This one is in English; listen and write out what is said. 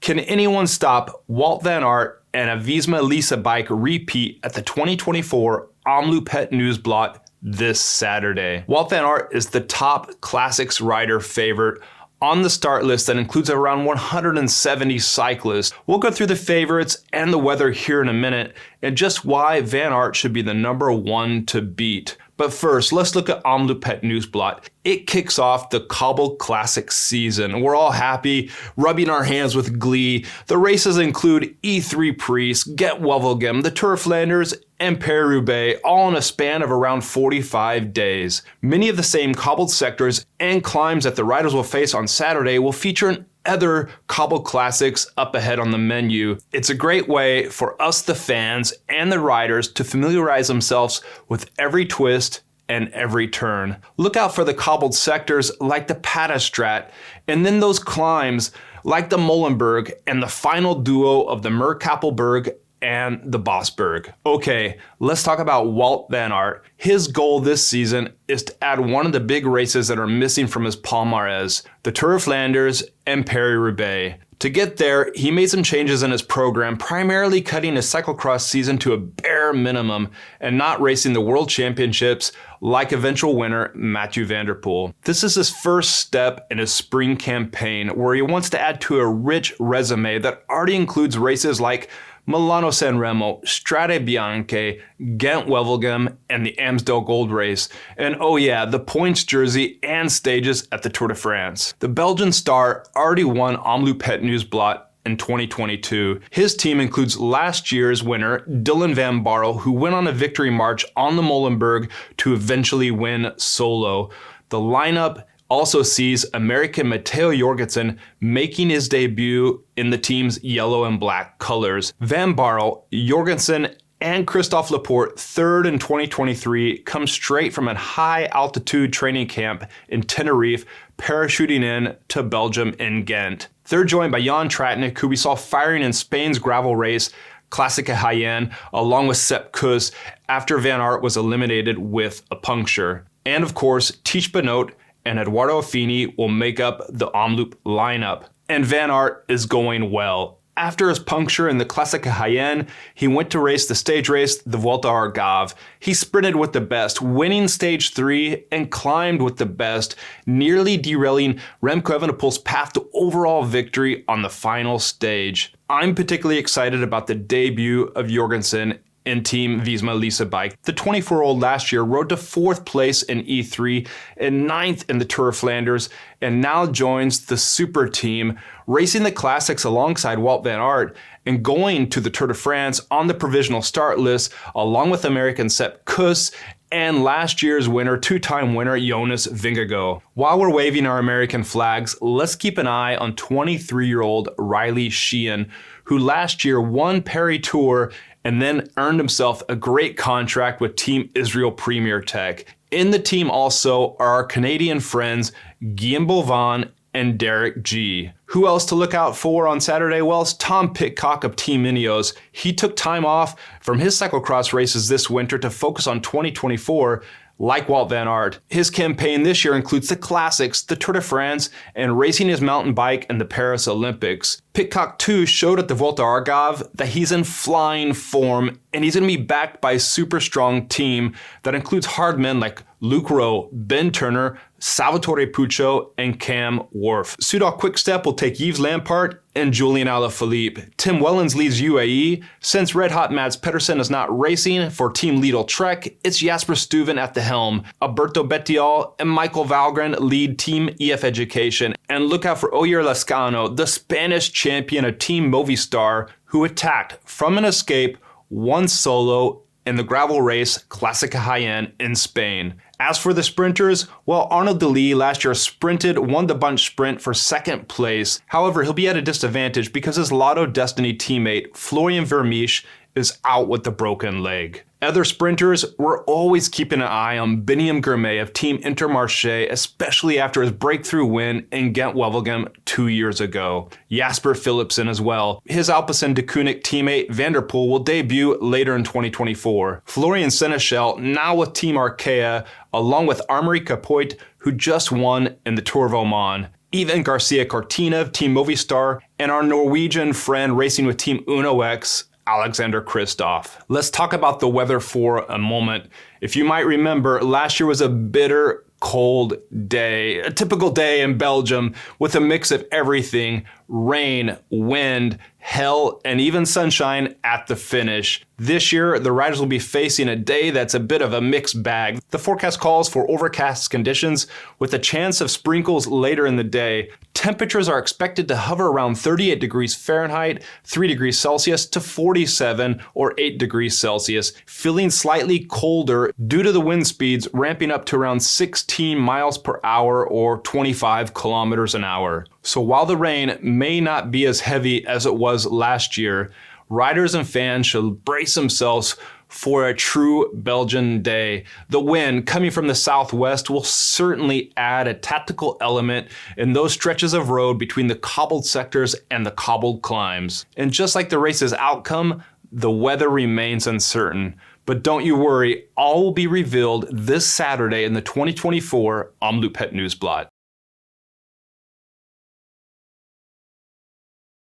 Can anyone stop Wout Van Aert and a Visma-Lease bike repeat at the 2024 Omloop Het Nieuwsblad this Saturday? Wout Van Aert is the top classics rider favorite on the start list that includes around 170 cyclists. We'll go through the favorites and the weather here in a minute and just why Van Aert should be the number one to beat. But first, let's look at Omloop Het Nieuwsblad. It kicks off the Cobble Classics season. We're all happy, rubbing our hands with glee. The races include E3 Paris, Ghent-Wevelgem, the Tour of Flanders, and Paris-Roubaix, all in a span of around 45 days. Many of the same cobbled sectors and climbs that the riders will face on Saturday will feature in other Cobble Classics up ahead on the menu. It's a great way for us, the fans, and the riders to familiarize themselves with every twist and every turn. Look out for the cobbled sectors like the Paris-Strat, and then those climbs like the Molenberg and the final duo of the Muur-Kapelmuur and the Bosberg. Okay, let's talk about Wout Van Aert. His goal this season is to add one of the big races that are missing from his palmarès, the Tour of Flanders and Paris-Roubaix. To get there, he made some changes in his program, primarily cutting his cyclocross season to a bare minimum and not racing the World Championships like eventual winner Mathieu van der Poel. This is his first step in his spring campaign, where he wants to add to a rich resume that already includes races like Milano-Sanremo, Strade Bianche, Ghent-Wevelgem, and the Amstel Gold Race. And oh yeah, the points jersey and stages at the Tour de France. The Belgian star already won Omloop Het Nieuwsblad in 2022. His team includes last year's winner, Dylan van Baarle, who went on a victory march on the Molenberg to eventually win solo. The lineup also sees American Matteo Jorgensen making his debut in the team's yellow and black colors. Van Baarle, Jorgensen, and Christophe Laporte, third in 2023, come straight from a high-altitude training camp in Tenerife, parachuting in to Belgium in Ghent. They're joined by Jan Tratnik, who we saw firing in Spain's gravel race, Classica Cayenne, along with Sepp Kuss, after Van Aert was eliminated with a puncture. And of course, Tiesj Benoot and Eduardo Affini will make up the Omloop lineup. And Van Aert is going well. After his puncture in the Classica Cayenne, he went to race the stage race, the Volta ao Algarve. He sprinted with the best, winning stage 3 and climbed with the best, nearly derailing Remco Evenepoel's path to overall victory on the final stage. I'm particularly excited about the debut of Jorgensen in Team Visma-Lease bike. The 24-year-old last year rode to 4th place in E3 and 9th in the Tour of Flanders, and now joins the super team, racing the classics alongside Wout Van Aert and going to the Tour de France on the provisional start list, along with American Sepp Kuss and last year's winner, two-time winner, Jonas Vingegaard. While we're waving our American flags, let's keep an eye on 23-year-old Riley Sheehan, who last year won Paris Tour and then earned himself a great contract with Team Israel Premier Tech. In the team also are our Canadian friends Guillaume Boivin and Derek G. Who else to look out for on Saturday? Well, it's Tom Pidcock of Team Ineos. He took time off from his cyclocross races this winter to focus on 2024, like Wout Van Aert. His campaign this year includes the Classics, the Tour de France, and racing his mountain bike in the Paris Olympics. Pidcock too showed at the Volta ao Algarve that he's in flying form, and he's going to be backed by a super strong team that includes hard men like Luke Rowe, Ben Turner, Salvatore Puccio, and Cam Wurf. Soudal Quickstep will take Yves Lampard and Julian Alaphilippe. Tim Wellens leads UAE. Since Red Hot Mads Pedersen is not racing for Team Lidl Trek, it's Jasper Stuyven at the helm. Alberto Bettiol and Michael Valgren lead Team EF Education. And look out for Oyer Lascano, the Spanish champion of Team Movistar, who attacked from an escape, won solo in the gravel race Classica Cayenne in Spain. As for the sprinters, well, Arnaud Delis last year won the bunch sprint for 2nd place. However, he'll be at a disadvantage because his Lotto Destiny teammate, Florian Vermeersch, is out with a broken leg. Other sprinters, we're always keeping an eye on Biniam Girmay of Team Intermarché, especially after his breakthrough win in Ghent-Wevelgem 2 years ago. Jasper Philipsen as well. His Alpecin Deceuninck teammate Van der Poel will debut later in 2024. Florian Seneschal, now with Team Arkea, along with Armaury Capoit, who just won in the Tour of Oman. Ivan Garcia Cortina of Team Movistar, and our Norwegian friend racing with Team Uno X, Alexander Kristoff. Let's talk about the weather for a moment. If you might remember, last year was a bitter, cold day, a typical day in Belgium with a mix of everything: rain, wind, hell, and even sunshine at the finish. This year, the riders will be facing a day that's a bit of a mixed bag. The forecast calls for overcast conditions with a chance of sprinkles later in the day. Temperatures are expected to hover around 38 degrees Fahrenheit, 3 degrees Celsius to 47 or 8 degrees Celsius, feeling slightly colder due to the wind speeds ramping up to around 16 miles per hour or 25 kilometers an hour. So while the rain may not be as heavy as it was last year, riders and fans should brace themselves for a true Belgian day. The wind coming from the southwest will certainly add a tactical element in those stretches of road between the cobbled sectors and the cobbled climbs. And just like the race's outcome, the weather remains uncertain. But don't you worry, all will be revealed this Saturday in the 2024 Omloop Het Nieuwsblad.